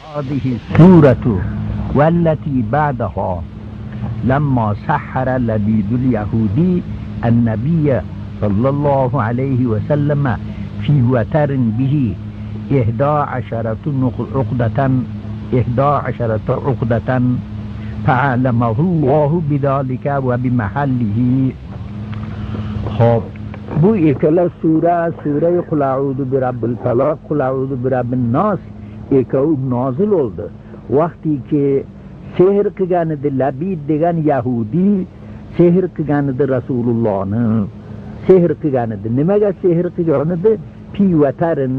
هذه السورة والتي بعدها لما سحر لبيد اليهودي النبي صلى الله عليه وسلم في وتر به 11 عقدة فعلمه الله بذلك وبمحله. خب bu ikkala sura Qul a'udhu bi rabbil falaq, Qul a'udhu bi rabbin nas ikkovi nozil bo'ldi. Vaqtiki sehr qilgan edi Labid degan Yahudi, sehr qilgan edi Rasulullohni. Sehr qilgan edi. Nimaga sehr qilgan edi? Pi vatarin,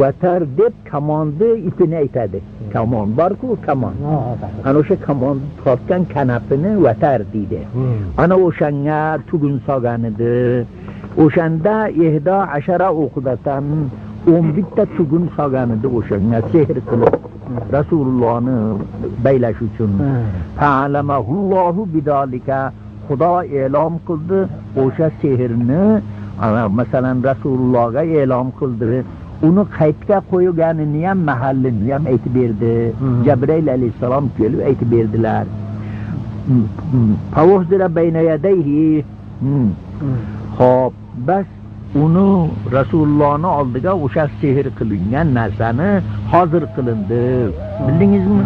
vatar deb kamonni ipini aytadi. Kamon bor-ku, kamon. Ana o'sha kamon tortgan kanapini vatar deydi. Ana o'shanga tugun solgan edi. O'shanda 11 o'qidatan 11 ta tugun solgan edi o'shanga sehr qilib Rasulullohni baylash uchun. Fa'alamahullohu bidalika, Xudo e'lon qildi o'sha sehrni, masalan Rasulullohga e'lon qildi. Uni qaytga qo'yganini ham mahallini ham aytib berdi. Jibril alayhisalom kelib aytib berdilar. Fawzdira bayna yadayhi. Xo'p, bas uni Rasulullohning oldiga o'sha sehr qilingan narsani hozir qilindi. Bildingizmi?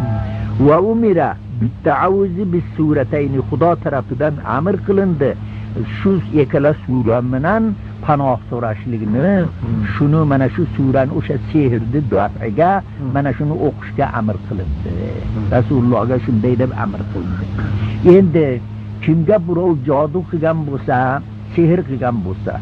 Va umira bitta'awuzi bis suratayn, Xudo tarafidan amr qilindi. Shu ikkala sura bilan panoh so'rashligini, shuni mana shu surani o'sha sehrni duoga mana shuni o'qishga amr qilindi. Rasulullohga shunday deb amr qilindi. Endi kimga birov jodu qilgan bo'lsa, sehr qilgan bo'lsa,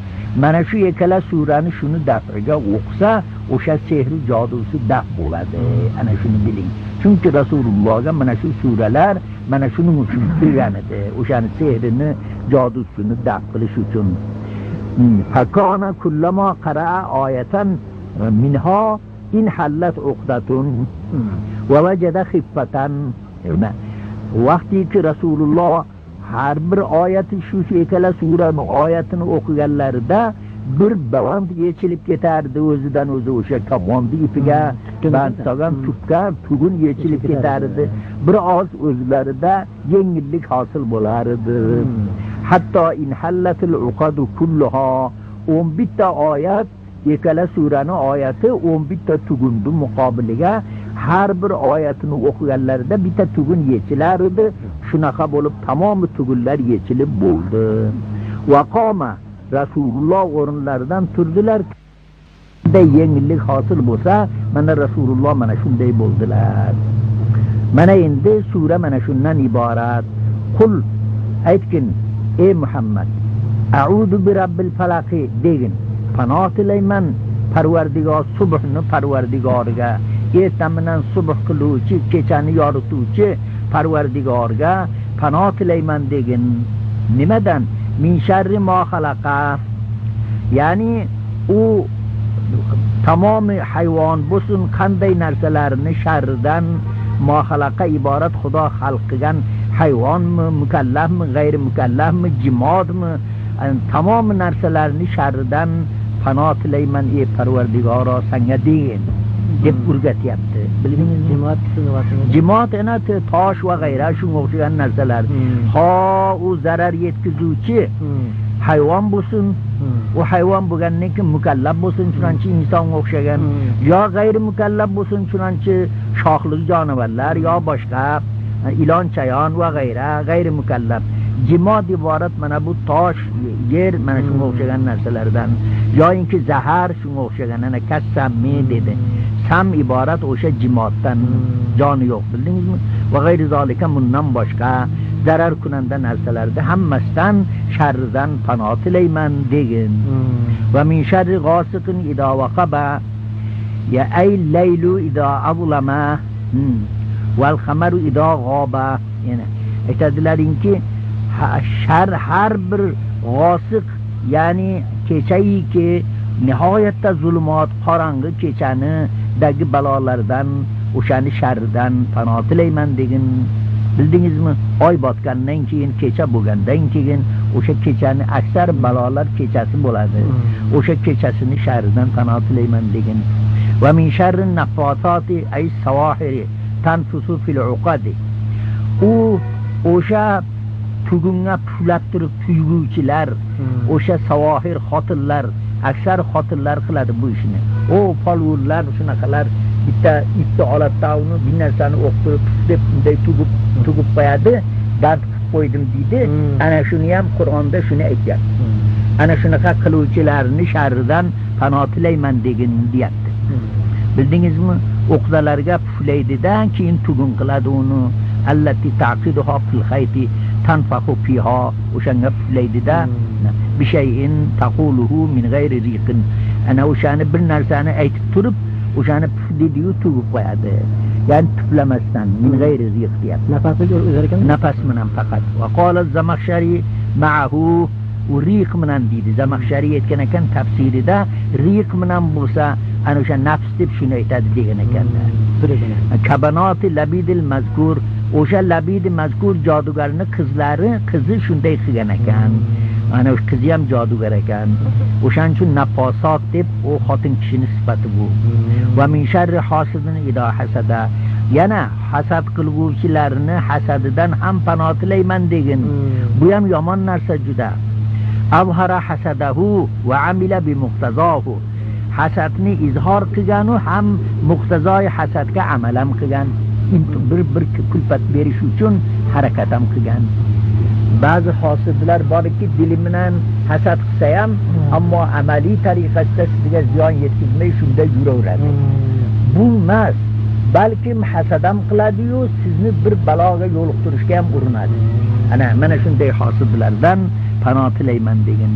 mana shu ikkala surani shuni daf'iga o'qisa, o'sha sehri jodusi daf bo'ladi. Ana shuni biling. Chunki Rasulullohga mana shu suralar mana shuning uchun kelgan edi. O'shani sehrini, jodusini daf qilish uchun. Fakana kullama qara'a oyatan minha in hallat uqdatun va wajada khiffatan. Vaqtiki Rasululloh har bir oyati shu ikkala suraning oyatini o'qiganlarida bir band yechilib ketardi, o'zidan o'zi o'sha kamonni ipiga band solgan tupga tugun yechilib ketardi. Bir oz o'zlarida yengillik hosil bo'lar edi. Hatto in hallatil uqadu kulluha, 11 ta oyat, ikkala suraning oyati 11 ta tugunni muqobiliga har bir oyatini o'qiganlarida bitta tugun yechilar edi. Shunaqa bo'lib tamomi tugunlar yechilib bo'ldi. Vaqoma, Rasululloh o'rinlaridan turdilar. Bunday yengillik hosil bo'lsa, mana Rasululloh mana shunday bo'ldilar. Mana endi sura mana shundan iborat. Qul, aytgin ey Muhammad, a'udhu bi rabbil falaq degin. Panoh tilayman Parvardigor subhni Parvardigoriga, ertaminan subh qiluvchi, kechani yorituvchi Parvardigorga panoh tilayman degin. Nimadan? Min sharri ma xalaqa. Ya'ni u tamomi hayvon bo'lsin, qanday narsalarni sharridan, ma xalaqa iborat Xudo xalq qilgan hayvonmi, mukallafmi, g'ayri mukallafmi, jimodmi, tamomi narsalarni sharridan panoh tilayman ey Parvardigoro senga degin deb o'rgatyapti. Bildingizmi? Jimot ana tosh va g'ayra shunga o'xshagan narsalar. Ho u zarar yetkazuvchi hayvon bo'lsin, u hayvon bo'lgandan keyin mukallaf bo'lsin, chunonchi insonga o'xshagan, yo g'ayri mukallaf bo'lsin, chunonchi shoxli jonivorlar yo boshqa ilon, chayon va g'ayra g'ayri mukallaf. Jimot iborat mana bu tosh, yer, mana shunga o'xshagan narsalardan. Yo'inki zahar shunga o'xshagan, ana kassammi dedi. Sam iborat o'sha jimotdan, joni yo'q, bildingizmi? Va g'ayri zalika, bundan boshqa zarar kunanda narsalarda hammasidan sharridan panoh tilayman degin. Va min sharri ghosiqin idha waqaba, ya ay laylu idha azlama wal qamaru idha g'aba. Yana aytadilaringki, har bir g'osiq, ya'ni kechayiki nihoyatda zulmot, qorong'i kechani dagi balolardan, o'shani sharridan panoh tilayman degin. Bildingizmi? Oy botgandan keyin, kecha bo'lgandan keyin o'sha kechani aksar balolar kechasi bo'ladi. O'sha kechasini sharridan panoh tilayman degin. و من شر النفاثات ای سواحر تنفس فی العقد او o'sha tugunga pulab turib tuyguvchilar o'sha savohir xotinlar aksar xotinlar qiladi bu ishni. O polvonlar shunaqalar bitta oladi uni bir narsani o'qib deb bunday tugib qo'yadi, dard qilib qo'ydim deydi. Ana shuni ham Qur'onda shuni aytgan. Ana shunaqa qiluvchilarni sharridan panoh tilayman degan deyapti. Bildingizmi? O'qdalarga puflaydidan keyin tugun qiladi uni. Allati taqiduha fil khayti tanfaxu fiha o'shanga puflaydida bir shayin taquluhu min g'ayri riqin. Ana o'shani bir narsani aytib turib o'shani puflaydi-yu tugib qo'yadi. Ya'ni tuflamasdan min g'ayri riq deyapti. Nafasni o'zar ekan. Nafas bilan faqat. Va qala az-Zamakhshari ma'ahu riq bilan deydi. Zamakhshari aytgan ekan tafsirida riq bilan bo'lsa ana o'sha nafs deb shuni aytadi degan ekanlar. Kabanati labidil mazkur o'sha labidi mazkur jodugarning qizi shunday qilgan ekan. Ana o'sha qizi ham jodugar ekan. O'shaning uchun nafosot deb o xotin kishining sifati bu. Va min sharri hasidin ida hasada. Yana hasad qilguvchilarni hasadidan ham panoh tilayman degan. Bu ham yomon narsa juda. Avhara hasadahu va amila bi muqtazahu. Hasadni izhor qilgan u ham muqtazoi hasadga amal ham qilgan. Bir kulfat berish uchun harakat ham qilgan. Ba'zi hosidlar borki dili bilan hasad qilsa ham ammo amaliy tariqasida sizga ziyon yetkazmay shunda yuraveradi. Bu emas, balkim hasad ham qiladi-yu sizni bir baloga yo'liqtirishga ham urinadi. Mana shunday hosidlardan panoh tilayman degan.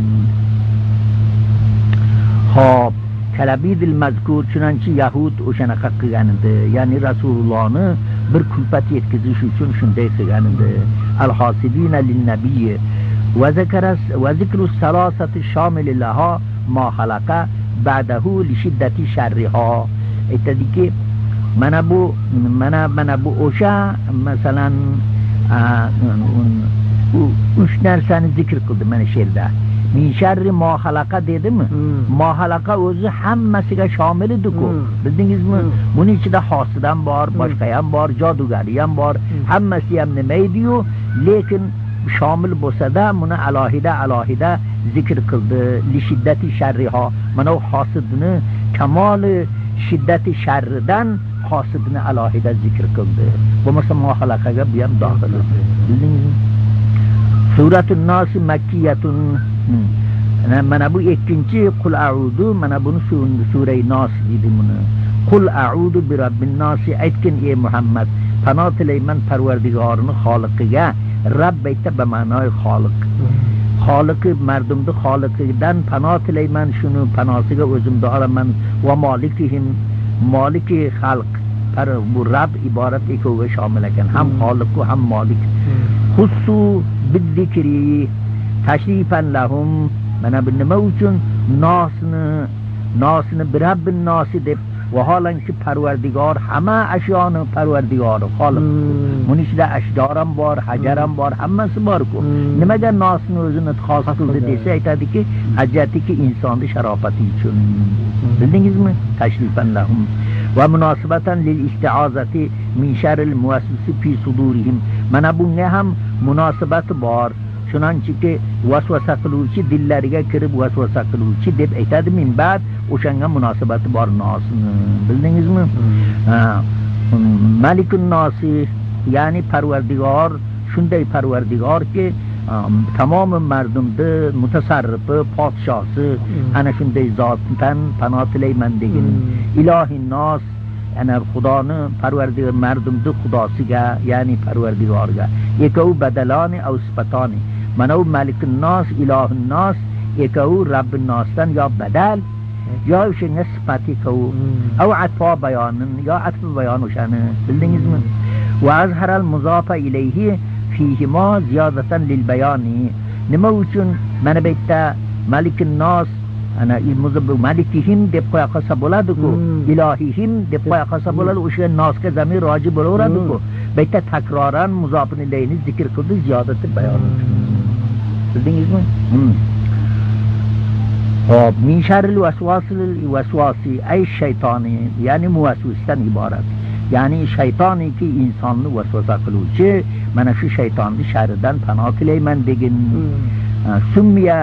Xo'p, kalabidil mazkur chunanchi yahud o'shanaqa qilgan edi. Ya'ni Rasulullohni bir kulfat yetkazish uchun shunday qilgan edi. Al-hasidina lin-nabiy va zikru salasati shamil laha ma xalaqa ba'dahu li shiddati sharriha. Aytadiki mana bu o'sha masalan uch narsani zikr qildi mana she'rda. Min sharri ma xalaqa dedimi? Ma xalaqa o'zi hammasiga shomil edi-ku. Bildingizmi? Buning ichida hosid ham bor, boshqa ham bor, jodugari ham bor. Hammasi ham nima edi-yu, lekin shomil bo'lsa-da, buni alohida zikr qildi. Li shiddati sharriha. Mana u hosidni kamoli shiddati sharridan hosidni alohida zikr qildi. Bo'lmasa ma xalaqaga bu ham dohil. Bildingizmi? Suratun Nas makkiyatun. Mana bu ikkinchi Qul a'udu, mana buni sura Nas deydi buni. Qul a'udu bi rabbin nas, aytgin ey Muhammad, panoh tilayman Parvardigorini xoliqiga. Rabb aytda ba ma'noy xoliq. Xoliqi mardumni xoliqidan panoh tilayman, shuni panosiga o'zimni olaman. Va malikihim, maliki xalq. Bu Rabb iborat ikkoviga shomil ekan. Ham xoliq va ham malik. Xussu bidzikri tashrifan lahum. Mana bu nima uchun nosni bir rabbin nosi deb vaholanki Parvardigor hamma ashyoni Parvardigori xoliq. Buning ichida ashdor ham bor, hajar ham bor, hammasi bor-ku. Nimaga nosni o'zini xos qildi desa aytadiki, hajatiki insonni sharofati uchun. Bildingizmi? Tashrifan lahum. Va munosibatan lil isti'azati min sharril muwaswisi fi sudurihim. Mana bunga ham munosabati bor. Shunanchiki vasvasa qiluvchi, dillariga kirib vasvasa qiluvchi deb aytadi. Min ba'd o'shanga munosabati bor nosni. Bildingizmi? Malikun nosi, ya'ni Parvardigor, shunday Parvardigorki tamom mardumni mutasarrifi, podshosi, ana shunday zotdan panoh tilayman degan. Ilohin nos, ana Xudoni Parvardigor mardumni xudosiga, ya'ni Parvardigorga. Ekov badalani aw sifatani. Mana u Malikun nos, Ilohun nos, ekov Rabbin nosdan yo badal yo o'shanga sifati kov aw atfa bayonin yo atfa bayon o'shani. Bildingizmi? Va azharal muzofa ilayhi fihi ma ziyadatan lil bayani. Nima uchun mana bu yerda Malikun nos ana ilmuzab malikihim deb qo'ya qolsa bo'ladi-ku, ilohihim deb qo'ya qolsa bo'ladi, o'sha nosga zamir roji bo'laveradi-ku. Bu yerda takroran muzofin ilayni zikr qildi, ziyodati bayon. Bildingizmi? خب من شر الوسواسی ای شیطانی یعنی موسوسdan iborat. Yani shaytoniki insonni vasvasa qiluvchi mana shu shaytonni sharridan panoh tilayman degin. Summiya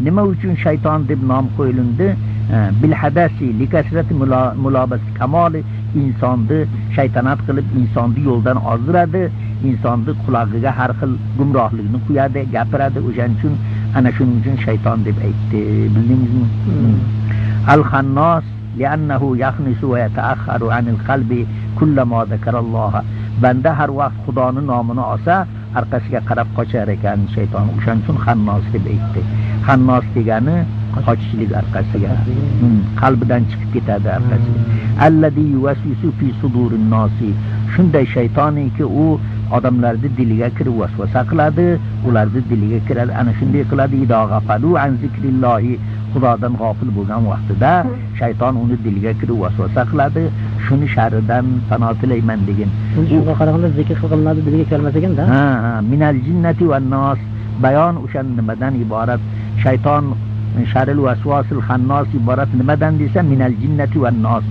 nima uchun shayton deb nom qo'yildi? Bil hadasi likasrati mulabas kamoli insonni shaytanat qilib insonni yo'ldan ozdiradi, insonni qulog'iga har xil gumrohlikni quyadi, gapiradi. O'shaning uchun ana shuning uchun shayton deb aytdi. Bildingizmi? Al-Khannas لأنه يخنس ويتأخر عن القلب كلما ذكر الله. Banda har vaqt Xudoning nomini olsa, orqasiga qarab qochar ekan shayton. O'shaning uchun Xannos deb aytdi. Xannos degani qochishlik orqasiga. Qalbidan chiqib ketadi orqasiga. Alladhi yuwaswisu fi sudurin nasi. Shunday shaytoniki u odamlarning diliga kirib vasvasa qiladi, ularning diliga kiradi. Ana shunday qiladi. Ido g'afalu an zikrillohi. Xudodan g'ofil bo'lgan vaqtida shayton uni diliga kirib vasvasa qiladi. Shuni sharridan panoh tilayman degan. Shunga qaraganda zikr qilinadi diliga kelmas ekan-da. Minal jinnati wan nas. Bayon o'sha nimadan iborat? Shayton sharil vasvasil xannos iborat nimadan desa minal jinnati wan nas.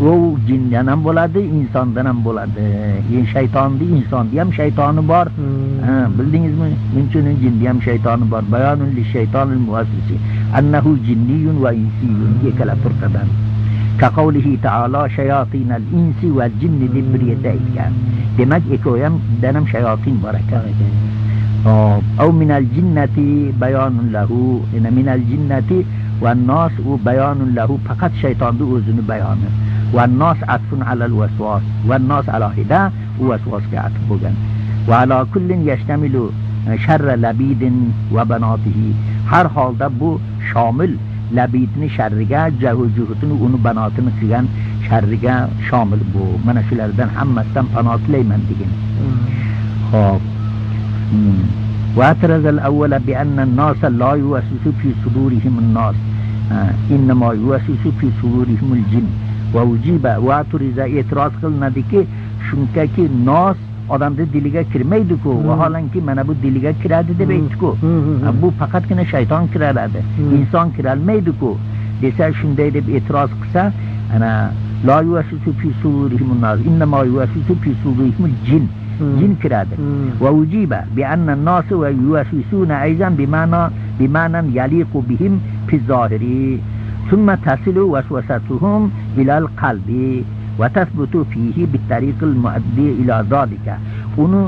U jindan ham bo'ladi, insondan ham bo'ladi. Shaytonni, insonni ham shaytoni bor. Bildingizmi? Munchun jinni ham shaytoni bor. Bayonun li shaytonil muvassisi annahu jinniyun va insiyun ikkala turqadan. Kaqavlihi ta'ala shayatinal insi wal jinni deb bir yerda aytgan. Demak, ikkoyam danam shayotin bor ekan. Aw minal jinnati bayanun lahu. Ina minal jinnati wan nas u bayanun lahu faqat shaytonning o'zini bayoni. Wan nas atfun ala al waswas. Wan nas alohida u wasvasga atf bo'lgan. Va ala kullin yashtamilu sharra labidin va banatihi. Har holda bu shomil labidni sharriga, jahujuhutini uni banotini qilgan sharriga shomil bu. Mana shulardan hammasidan panoh tilayman degan. Xo'p. واعترض الأول بأن الناس لا يوسوس في صدورهم الناس إنما يوسوس في صدورهم الجن ووجب واعترض اعتراض qilnadiki shunchaki nos odamning diliga kirmaydi-ku, vaholanki mana bu diliga kiradi deb aytdi-ku. Bu faqatgina shayton kiradi, inson kirolmaydi-ku desa, shunday deb e'tiroz qilsa, ana la yuwaswisu fi sudurihim an-nas innama yuwaswisu fi sudurihim al-jin. Jin kiradi. Wa ujiba bi anna an-nas wa yuwaswisuna ayzan bimanan yaliqu bihim fi zahiri thumma tasilu waswasatuhum ila al-qalbi wa tathbutu fihi bit-tariq al-muaddi ila zalika. Uni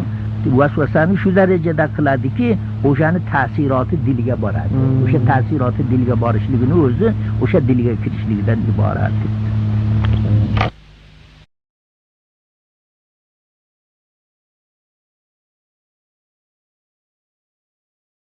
vasvasani shu darajada qiladiki, o'shani ta'siroti diliga boradi. O'sha ta'siroti diliga borishligini o'zi o'sha diliga kirishligidan iborat.